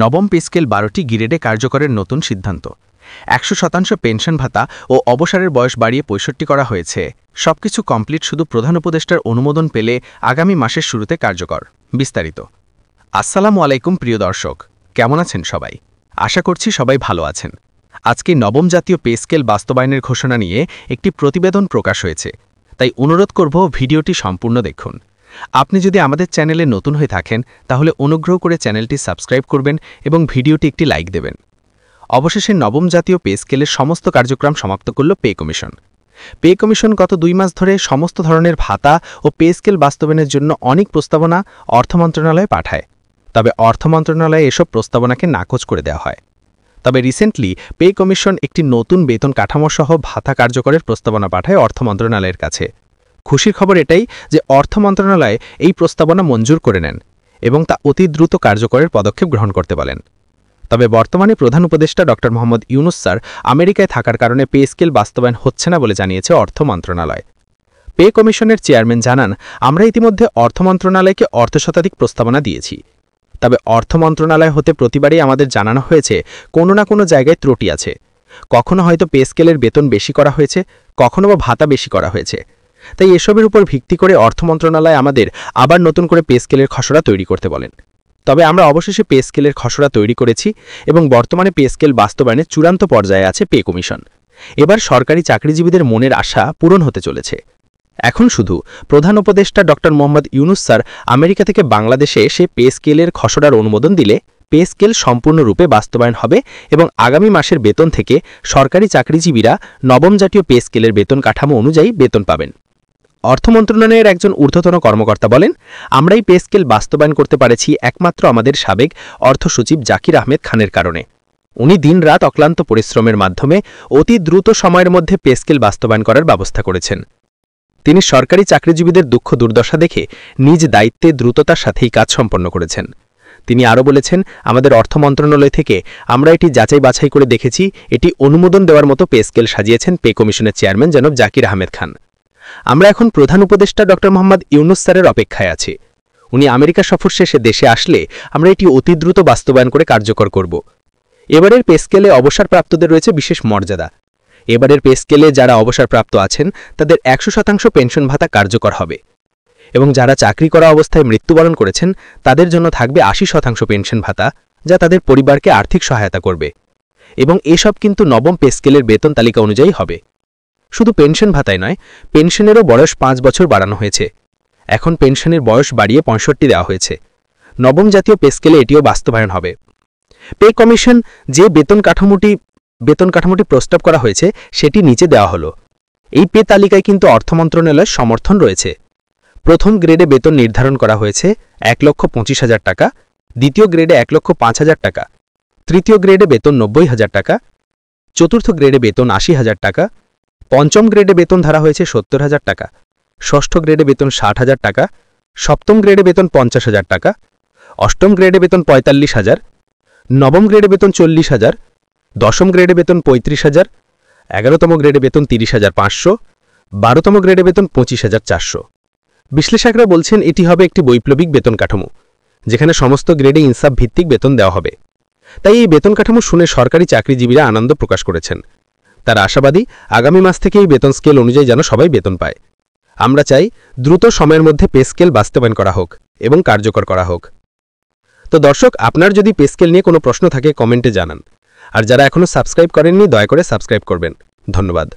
নবম pay scale 12টি গ্রেডে কার্যকরের নতুন সিদ্ধান্ত। 100% পেনশন ভাতা ও অবসরের বয়স বাড়িয়ে 65 করা হয়েছে। সবকিছু কমপ্লিট, শুধু প্রধান উপদেষ্টার অনুমোদন পেলে আগামী মাসের শুরুতে কার্যকর। বিস্তারিত। আসসালামু আলাইকুম প্রিয় দর্শক, কেমন আছেন সবাই? আশা করছি সবাই ভালো আছেন। আজকে নবম জাতীয় পে স্কেল বাস্তবায়নের ঘোষণা নিয়ে একটি প্রতিবেদন প্রকাশ হয়েছে, তাই অনুরোধ করব ভিডিওটি সম্পূর্ণ দেখুন। আপনি যদি আমাদের চ্যানেলে নতুন হয়ে থাকেন তাহলে অনুগ্রহ করে চ্যানেলটি সাবস্ক্রাইব করবেন এবং ভিডিওটি একটি লাইক দেবেন। অবশেষে নবম জাতীয় পে স্কেলের সমস্ত কার্যক্রম সমাপ্ত করল পে কমিশন। পে কমিশন গত 2 মাস ধরে সমস্ত ধরনের ভাতা ও পে স্কেল বাস্তবায়নের জন্য অনেক প্রস্তাবনা অর্থ মন্ত্রণালয়ে পাঠায়। তবে অর্থ মন্ত্রণালয়ে এসব প্রস্তাবনাকে নাকচ করে দেওয়া হয়। তবে রিসেন্টলি পে কমিশন একটি নতুন বেতন কাঠামো সহ ভাতা কার্যকরের প্রস্তাবনা পাঠায় অর্থ মন্ত্রণালয়ের কাছে। খুশির খবর এটাই যে অর্থ মন্ত্রণালয় এই প্রস্তাবনা মঞ্জুর করে নেন এবং তা অতি দ্রুত কার্যকরের পদক্ষেপ গ্রহণ করতে বলেন। তবে বর্তমানে প্রধান উপদেষ্টা ড. মোহাম্মদ ইউনুস স্যার আমেরিকায় থাকার কারণে পে স্কেল বাস্তবায়ন হচ্ছে না বলে জানিয়েছে অর্থ মন্ত্রণালয়। পে কমিশনের চেয়ারম্যান জানান, আমরা ইতিমধ্যে অর্থ মন্ত্রণালয়কে অর্ধশতাধিক প্রস্তাবনা দিয়েছি। তবে অর্থ মন্ত্রণালয় হতে প্রতিবারই আমাদের জানানো হয়েছে কোনো না কোনো জায়গায় ত্রুটি আছে। কখনো হয়তো পে স্কেলের বেতন বেশি করা হয়েছে, কখনো বা ভাতা বেশি করা হয়েছে। তাই এসবের উপর ভিত্তি করে অর্থ মন্ত্রণালয় আমাদের আবার নতুন করে পে স্কেলের খসড়া তৈরি করতে বলেন। তবে আমরা অবশেষে পে স্কেলের খসড়া তৈরি করেছি এবং বর্তমানে পে স্কেল বাস্তবায়নের চূড়ান্ত পর্যায়ে আছে পে কমিশন। এবার সরকারি চাকরিজীবীদের মনের আশা পূরণ হতে চলেছে। এখন শুধু প্রধান উপদেষ্টা ড. মোহাম্মদ ইউনুস স্যার আমেরিকা থেকে বাংলাদেশে এসে পে স্কেলের খসড়ার অনুমোদন দিলে পে স্কেল সম্পূর্ণরূপে বাস্তবায়ন হবে এবং আগামী মাসের বেতন থেকে সরকারি চাকরিজীবীরা নবম জাতীয় পে স্কেলের বেতন কাঠামো অনুযায়ী বেতন পাবেন। অর্থ মন্ত্রণালয়ের একজন ঊর্ধ্বতন কর্মকর্তা বলেন, আমরাই পে স্কেল বাস্তবায়ন করতে পারেছি একমাত্র আমাদের সাবেক অর্থ সচিব জাকির আহমেদ খানের কারণে। উনি দিনরাত অক্লান্ত পরিশ্রমের মাধ্যমে অতি দ্রুত সময়ের মধ্যে পে স্কেল বাস্তবায়ন করার ব্যবস্থা করেছেন। তিনি সরকারি চাকরিজীবীদের দুঃখ দুর্দশা দেখে নিজ দায়িত্বে দ্রুততার সাথেই কাজ সম্পন্ন করেছেন। তিনি আরও বলেছেন, আমাদের অর্থ মন্ত্রণালয় থেকে আমরা এটি যাচাই বাছাই করে দেখেছি, এটি অনুমোদন দেওয়ার মতো পে স্কেল সাজিয়েছেন পে কমিশনের চেয়ারম্যান জনাব জাকির আহমেদ খান। আমরা এখন প্রধান উপদেষ্টা ড. মোহাম্মদ ইউনুস স্যারের অপেক্ষায় আছি। উনি আমেরিকা সফর শেষে দেশে আসলে আমরা এটি অতি দ্রুত বাস্তবায়ন করে কার্যকর করব। এবারের পে স্কেলে অবসরপ্রাপ্তদের রয়েছে বিশেষ মর্যাদা। এবারের পে স্কেলে যারা অবসরপ্রাপ্ত আছেন তাদের 100% পেনশন ভাতা কার্যকর হবে এবং যারা চাকরি করা অবস্থায় মৃত্যুবরণ করেছেন তাদের জন্য থাকবে 80% পেনশন ভাতা, যা তাদের পরিবারকে আর্থিক সহায়তা করবে। এবং এসব কিন্তু নবম পে স্কেলের বেতন তালিকা অনুযায়ী হবে। শুধু পেনশন ভাতাই নয়, পেনশনেরও বয়স 5 বছর বাড়ানো হয়েছে। এখন পেনশনের বয়স বাড়িয়ে 65 দেওয়া হয়েছে। নবম জাতীয় পে স্কেলে এটিও বাস্তবায়ন হবে। পে কমিশন যে বেতন কাঠামোটি প্রস্তাব করা হয়েছে সেটি নিচে দেওয়া হলো। এই পে তালিকায় কিন্তু অর্থ মন্ত্রণালয়ের সমর্থন রয়েছে। প্রথম গ্রেডে বেতন নির্ধারণ করা হয়েছে 1,25,000 টাকা, দ্বিতীয় গ্রেডে 1,05,000 টাকা, তৃতীয় গ্রেডে বেতন 90,000 টাকা, চতুর্থ গ্রেডে বেতন 80,000 টাকা, পঞ্চম গ্রেডে বেতন ধরা হয়েছে 70,000 টাকা, ষষ্ঠ গ্রেডে বেতন 60,000 টাকা, সপ্তম গ্রেডে বেতন 50,000 টাকা, অষ্টম গ্রেডে বেতন 45,000, নবম গ্রেডে বেতন 40,000, দশম গ্রেডে বেতন 35,000, 11তম গ্রেডে বেতন 30,500, 12তম গ্রেডে বেতন 25,400। বিশ্লেষকরা বলছেন এটি হবে একটি বৈপ্লবিক বেতন কাঠামো, যেখানে সমস্ত গ্রেডে ইনসাফ ভিত্তিক বেতন দেওয়া হবে। তাই এই বেতন কাঠামো শুনে সরকারি চাকরিজীবীরা আনন্দ প্রকাশ করেছেন। তারা আশাবাদী আগামী মাস থেকে এই বেতন স্কেল অনুযায়ী যেন সবাই বেতন পায়। আমরা চাই দ্রুত সময়ের মধ্যে পে স্কেল বাস্তবায়ন করা হোক এবং কার্যকর করা হোক। তো দর্শক, আপনার যদি পে স্কেল নিয়ে কোনো প্রশ্ন থাকে কমেন্টে জানান। আর যারা এখনও সাবস্ক্রাইব করেননি দয়া করে সাবস্ক্রাইব করবেন। ধন্যবাদ।